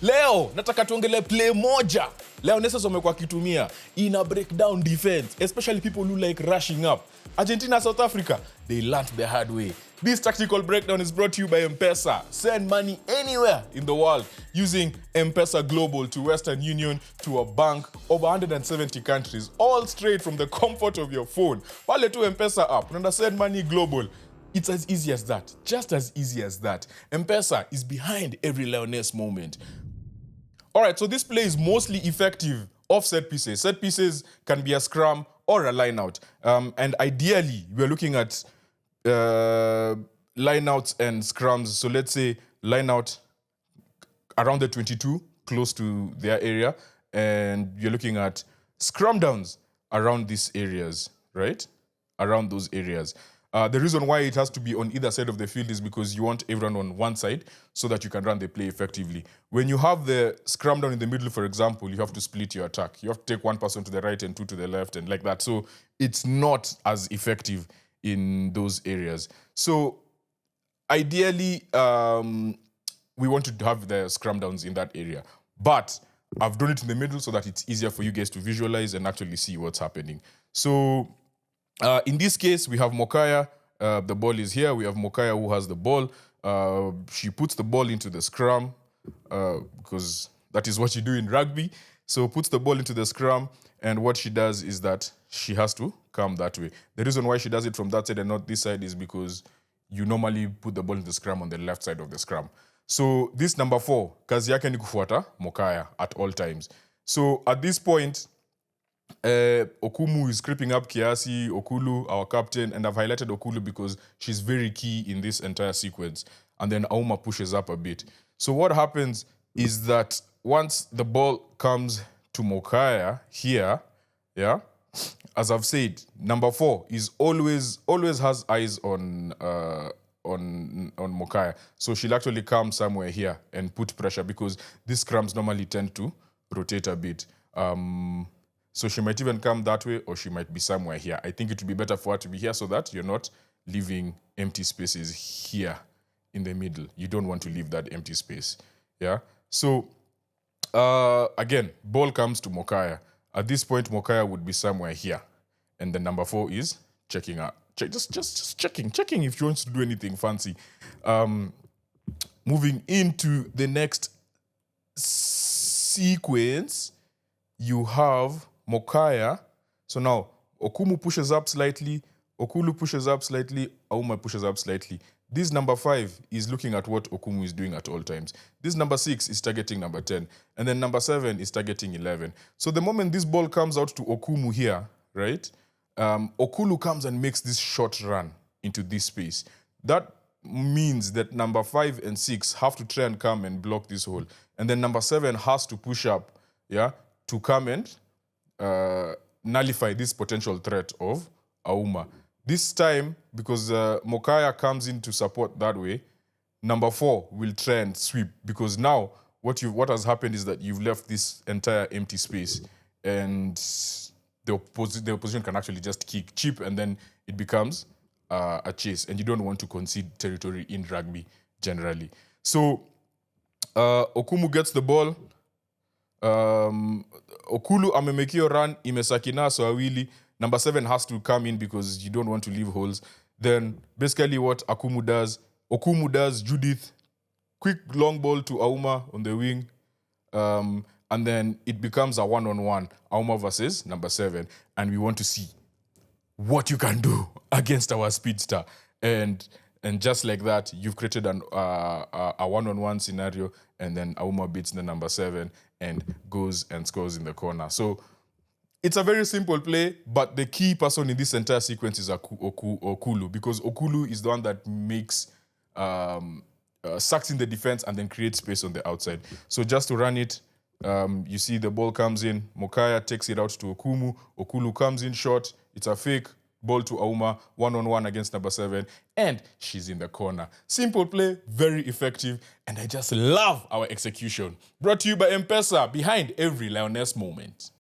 Leo, nataka tuongele play moja. LIONESSES wamekuwa kitumia ina break down defense, especially people who like rushing up. Argentina, South Africa, they learned the hard way. This tactical breakdown is brought to you by M-Pesa. Send money anywhere in the world using M-Pesa Global to Western Union to a bank over 170 countries, all straight from the comfort of your phone. Pale tu M-Pesa app, unaenda send money global. It's as easy as that, just as easy as that. M-Pesa is behind every Lioness moment. All right, so this play is mostly effective off set pieces. Set pieces can be a scrum or a line out. And ideally, we're looking at line outs and scrums. So let's say line out around the 22, close to their area. And you're looking at scrum downs around these areas, right? Around those areas. The reason why it has to be on either side of the field is because you want everyone on one side so that you can run the play effectively. When you have the scrum down in the middle, for example, you have to split your attack. You have to take one person to the right and two to the left and like that. So it's not as effective in those areas. So ideally, we want to have the scrum downs in that area. But I've done it in the middle so that it's easier for you guys to visualize and actually see what's happening. So in this case, we have Mokaya. The ball is here. We have Mokaya who has the ball. She puts the ball into the scrum because that is what you do in rugby. So puts the ball into the scrum, and what she does is that she has to come that way. The reason why she does it from that side and not this side is because you normally put the ball in the scrum on the left side of the scrum. So this number 4, kazi yake ni kufuata Mokaya at all times. So at this point, Okumu is creeping up kiasi, Okulu, our captain, and I've highlighted Okulu because she's very key in this entire sequence. And then Auma pushes up a bit. So what happens is that once the ball comes to Mokaya here, yeah, as I've said, number 4 is always has eyes on Mokaya. So she'll actually come somewhere here and put pressure because these scrums normally tend to rotate a bit. So she might even come that way or she might be somewhere here. I think it would be better for her to be here so that you're not leaving empty spaces here in the middle. You don't want to leave that empty space. Yeah. So again, ball comes to Mokaya. At this point, Mokaya would be somewhere here. And then number 4 is checking out. Just checking if she wants to do anything fancy. Moving into the next sequence, you have Mokaya. So now, Okumu pushes up slightly, Okulu pushes up slightly, Auma pushes up slightly. This number 5 is looking at what Okumu is doing at all times. This number 6 is targeting number 10. And then number 7 is targeting 11. So the moment this ball comes out to Okumu here, right, Okulu comes and makes this short run into this space. That means that number 5 and 6 have to try and come and block this hole. And then number 7 has to push up, yeah, to come and nullify this potential threat of Auma. This time, because Mokaya comes in to support that way, number 4 will try and sweep because now what has happened is that you've left this entire empty space and the opposition can actually just kick cheap and then it becomes a chase and you don't want to concede territory in rugby generally. So Okumu gets the ball. Okulu amemekio run, imesakina so awili. Number 7 has to come in because you don't want to leave holes. Then basically what Okumu does, Judith, quick long ball to Auma on the wing. And then it becomes a one-on-one, Auma versus number 7. And we want to see what you can do against our speedster. And just like that, you've created a one-on-one scenario, and then Auma beats the number 7 and goes and scores in the corner. So it's a very simple play, but the key person in this entire sequence is Okulu, because Okulu is the one that makes, sucks in the defense and then creates space on the outside. So just to run it, you see the ball comes in, Mokaya takes it out to Okumu, Okulu comes in short, it's a fake, ball to Auma, one-on-one against number 7, and she's in the corner. Simple play, very effective, and I just love our execution. Brought to you by M-Pesa, behind every Lioness moment.